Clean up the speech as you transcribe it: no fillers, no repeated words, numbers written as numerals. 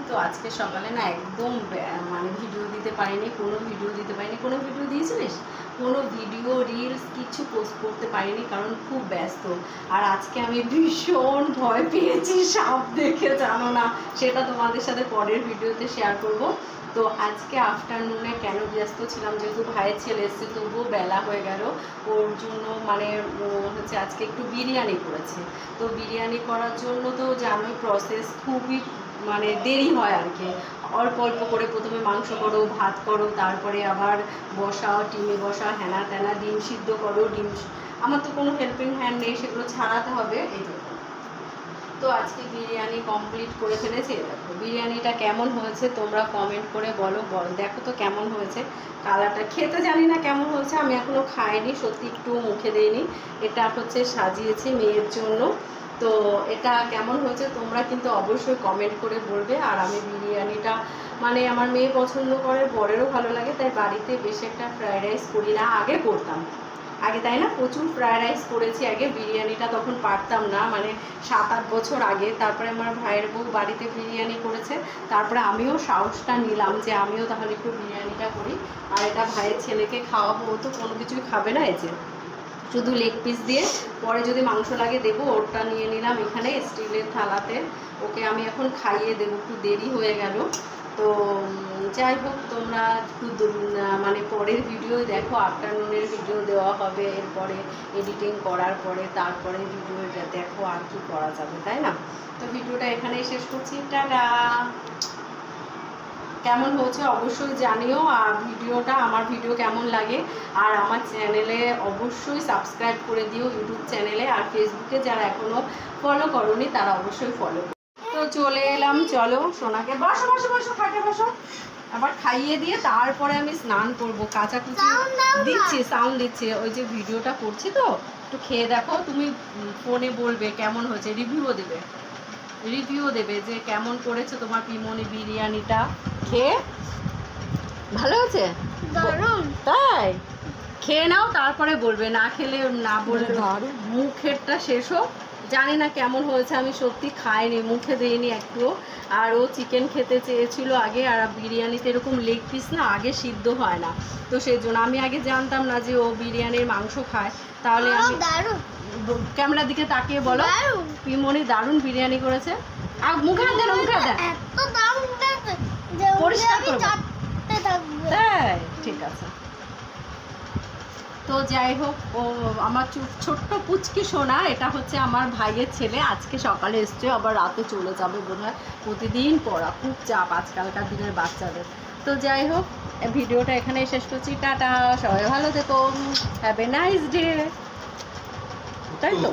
তো আজকে সকালে না একদম মানে ভিডিও দিতে পারিনি, কোনো ভিডিও দিতে পারিনি। কোনো ভিডিও দিয়েছিলিস? কোনো ভিডিও রিলস কিছু পোস্ট করতে পারিনি, কারণ খুব ব্যস্ত। আর আজকে আমি ভীষণ ভয় পেয়েছি সাপ দেখে, জানো না, সেটা তোমাদের সাথে পরের ভিডিওতে শেয়ার করব। তো আজকে আফটারনুনে কেন ব্যস্ত ছিলাম, যেহেতু ভাইয়ের ছেলে এসছে, তবুও বেলা হয়ে গেল। ওর জন্য মানে হচ্ছে আজকে একটু বিরিয়ানি করেছে। তো বিরিয়ানি করার জন্য তো জানোই প্রসেস খুবই মানে দেরি হয় আর কি। অল্প অল্প করে প্রথমে মাংস করো, ভাত করো, তারপরে আবার বসাও, ডিমে বসাও, হ্যানা ত্যানা, ডিম সিদ্ধ করো, আমার তো কোনো হেল্পিং হ্যান্ড নেই, সেগুলো ছাড়াতে হবে। এই তো আজকে বিরিয়ানি কমপ্লিট করে ফেলেছি। দেখো বিরিয়ানিটা কেমন হয়েছে তোমরা কমেন্ট করে বলো। দেখো তো কেমন হয়েছে, কালারটা খেতে জানি না কেমন হয়েছে, আমি এখনও খাইনি, সত্যি একটু মুখে দিইনি। এটা হচ্ছে সাজিয়েছি মেয়ের জন্য। তো এটা কেমন হয়েছে তোমরা কিন্তু অবশ্যই কমেন্ট করে বলবে। আর আমি বিরিয়ানিটা মানে আমার মেয়ে পছন্দ করে, বরেরও ভালো লাগে, তাই বাড়িতে বেশি একটা ফ্রায়েড রাইস করি না। আগে করতাম, আগে তাই না, প্রচুর ফ্রায়েড রাইস করেছি আগে। বিরিয়ানিটা তখন পারতাম না, মানে 7-8 বছর আগে। তারপরে আমার ভাইয়ের বউ বাড়িতে বিরিয়ানি করেছে, তারপরে আমিও সাহসটা নিলাম যে আমিও তাহলে একটু বিরিয়ানিটা করি। আর এটা ভাইয়ের ছেলেকে খাওয়াবো, ও তো কোনো কিছুই খাবে না, এই যে শুধু লেগ পিস দিয়ে, পরে যদি মাংস লাগে দেবো। ওরটা নিয়ে নিলাম এখানে স্টিলের থালাতে, ওকে আমি এখন খাইয়ে দেবো, একটু দেরি হয়ে গেল। তো যাই হোক, তোমরা একটু মানে পরের ভিডিও দেখো, আফটারনুনের ভিডিও দেওয়া হবে, এরপরে এডিটিং করার পরে তারপরে ভিডিওটা দেখো আর কি করা যাবে, তাই না? তো ভিডিওটা এখানেই শেষ করছি, টাটা। কেমন হচ্ছে অবশ্যই জানিও। আর ভিডিওটা, আমার ভিডিও কেমন লাগে, আর আমার চ্যানেলে অবশ্যই সাবস্ক্রাইব করে দিও, ইউটিউব চ্যানেলে। আর ফেসবুকে যারা এখনও ফলো করোনি তারা অবশ্যই ফলো করো। তো চলে এলাম, চলো সোনাকে বসো বসো বসো, খাটে বসো। আবার খাইয়ে দিয়ে তারপরে আমি স্নান করবো, কাচাকুচি দিচ্ছি, সাউন্ড দিচ্ছি। ওই যে ভিডিওটা করছি তো, একটু খেয়ে দেখো। তুমি ফোনে বলবে কেমন হয়েছে, রিভিউ দেবে যে কেমন করেছে তোমার পিমনি বিরিয়ানিটা। খেয়ে ভালো হয়েছে, তাই খেয়ে নাও, তারপরে বলবে। না খেলে না বলবে, মুখেরটা শেষ হোক। জানি না কেমন হয়েছে, আমি সত্যি খাইনি, মুখে দিইনি একটুও। আর ও চিকেন খেতে চেয়েছিল আগে, আর বিরিয়ানিতে এরকম লেগ পিস না আগে সিদ্ধ হয় না, তো সেই জন্য আমি আগে জানতাম না যে ও বিরিয়ানির মাংস খায়। তাহলে আমি ক্যামেরার দিকে তাকিয়ে বলো, পিমনি দারুণ বিরিয়ানি করেছে। আর মুখে দেন, মুখে দেন, পরিষ্কার করবো, তাই ঠিক আছে। তো যাই হোক, ও আমার ছোট্ট পুচকি সোনা, এটা হচ্ছে আমার ভাইয়ের ছেলে। আজকে সকালে এসছে, আবার রাতে চলে যাবে বোধহয়। প্রতিদিন পড়া, খুব চাপ আজকালকার দিনের বাচ্চাদের। তো যাই হোক, ভিডিওটা এখানে শেষ করছি, টাটা, সবাই ভালো থেকো, হ্যাভ এ নাইস ডে, তাই তো।